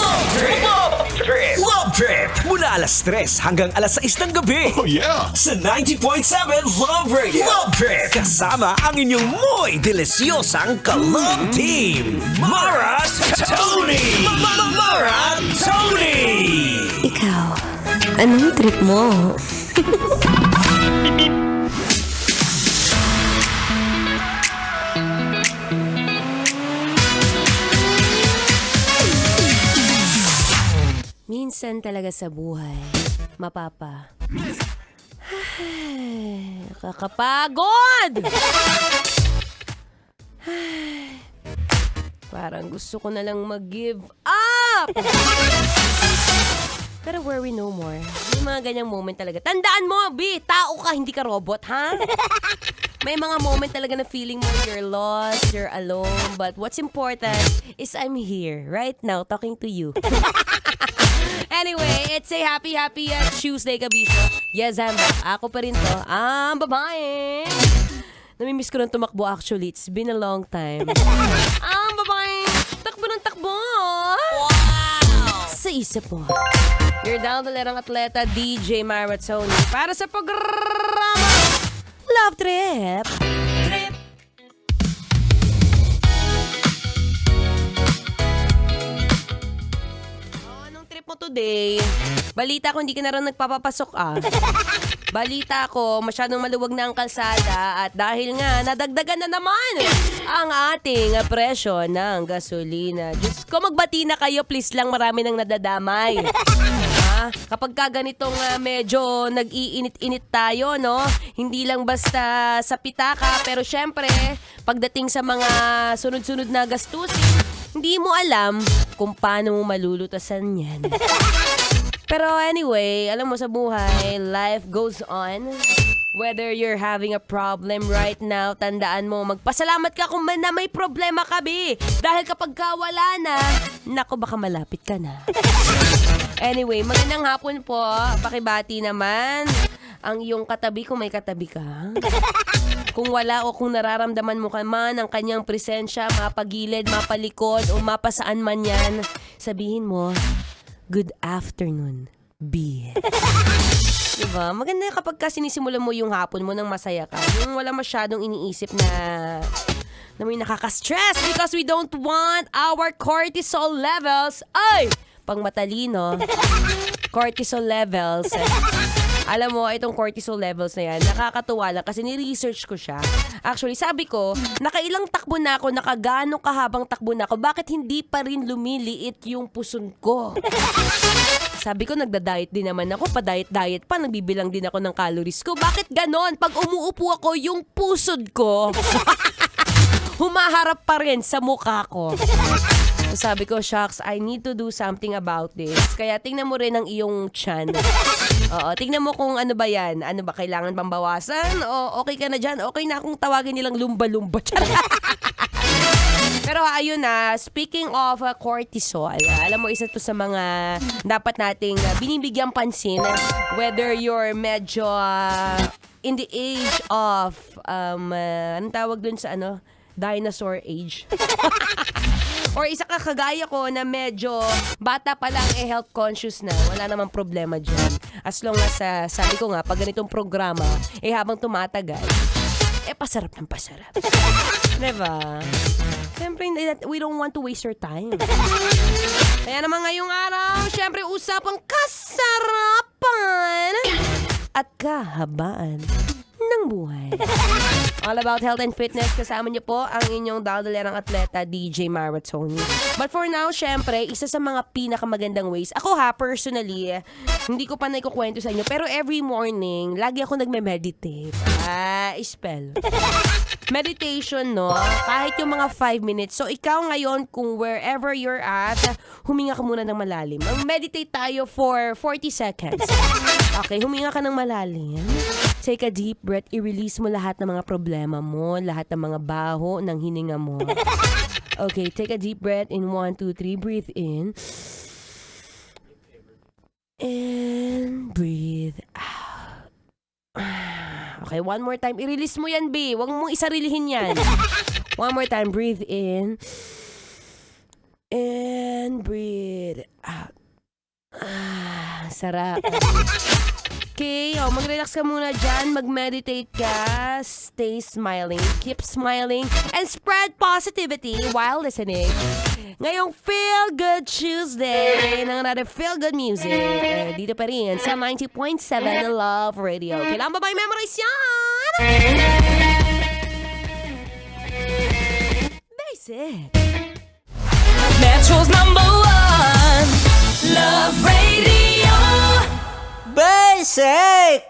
Love Trip! Love Trip! Mula alas 3 hanggang alas 6 ng gabi. Oh yeah! Sa 90.7 Love Radio. Love Trip! Kasama ang inyong muy delisyosang ka-love team. Mara Tony! Mara Tony! Ikaw, anong trip mo? Minsan talaga sa buhay, mapapa. Ay, nakakapagod! Ay, parang gusto ko na lang mag-give up! Pero worry no more. May mga ganyang moment talaga. Tandaan mo, B! Tao ka, hindi ka robot, ha? May mga moment talaga na feeling mo you're lost, you're alone. But what's important is I'm here, right now, talking to you. Anyway, it's a happy Tuesday, kabisyo. Yes, I'm back. Ako pa rin to. Ang babae. Namimiss ko nang tumakbo actually. It's been a long time. Ang babae. Takbo ng takbo. Wow! Sa isip mo. You're down the lerang atleta, DJ Mara Tony. Para sa programa Love Trip. Mo today, balita ko hindi ka na rin nagpapapasok Balita ko, masyadong maluwag na ang kalsada at dahil nga nadagdagan na naman ang ating presyo ng gasolina. Diyos ko, magbati na kayo, please lang, marami nang nadadamay. Kapag ka ganitong medyo nag-iinit-init tayo, no? Hindi lang basta sa pitaka, pero syempre, pagdating sa mga sunod-sunod na gastusin, hindi mo alam kung paano mo malulutasan yan. Pero anyway, alam mo sa buhay, life goes on. Whether you're having a problem right now, tandaan mo, magpasalamat ka kung na may problema ka, be. Dahil kapag ka wala na, nako baka malapit ka na. Anyway, magandang hapon po. Pakibati naman ang iyong katabi kung may katabi ka. Kung wala o kung nararamdaman mo ka man ang kanyang presensya, mapagilid, mapalikod o mapasaan man yan, sabihin mo, good afternoon, B. Diba? Maganda kapag ka sinisimulan mo yung hapon mo nang masaya ka. Yung wala masyadong iniisip na may nakaka-stress because we don't want our cortisol levels. Ay! Pang matalino, cortisol levels. Alam mo, itong cortisol levels na yan, nakakatuwa lang kasi ni-research ko siya. Actually, sabi ko, nakailang takbo na ako, nakagano kahabang takbo na ako, bakit hindi pa rin lumiliit yung puson ko? Sabi ko, nagda-diet din naman ako, pa-diet-diet pa, nagbibilang din ako ng calories ko. Bakit ganon? Pag umuupo ako, yung pusod ko, humaharap pa rin sa mukha ko. So sabi ko, shucks, I need to do something about this. Kaya tingnan mo rin ang iyong tiyan. Oo, tingnan mo kung ano ba yan. Ano ba, kailangan bang bawasan? O okay ka na dyan? Okay na akong tawagin nilang lumba-lumba. Pero ayun na, speaking of cortisol, alam mo, isa to sa mga dapat nating binibigyang pansin. Whether you're medyo in the age of, anong tawag dun sa dinosaur age. Or isa ka kagaya ko na medyo bata pa lang health conscious na, wala namang problema dyan. As long as, sabi ko nga, pag ganitong programa, habang tumatagal, pasarap ng pasarap. Diba? Siyempre, we don't want to waste your time. Kaya naman ngayong araw, siyempre, usapang kasarapan at kahabaan ng buhay. All about health and fitness. Kasama niyo po ang inyong daldalerang atleta, DJ Mara Tony. But for now, syempre, isa sa mga pinakamagandang ways. Ako personally, hindi ko pa naikukwento sa inyo. Pero every morning, lagi ako nagme-meditate. Spell. Meditation, no? Kahit yung mga 5 minutes. So, ikaw ngayon, kung wherever you're at, huminga ka muna ng malalim. Mag-meditate tayo for 40 seconds. Okay, huminga ka ng malalim. Take a deep breath. I-release mo lahat ng mga problema mo, lahat ng mga baho ng hininga mo. Okay, take a deep breath in 1, 2, 3. Breathe in. And breathe out. Okay, one more time. I-release mo yan, B. Huwag mong isarilihin yan. One more time. Breathe in. And breathe Sarap. Okay, mag-relax ka muna dyan, mag-meditate ka, stay smiling, keep smiling, and spread positivity while listening. Ngayong Feel Good Tuesday ng another Feel Good Music. Dito pa rin sa 90.7 Love Radio. Kailangan ba ba i-memorize yan? Basic. Metro's #1 Love Radio. Basic!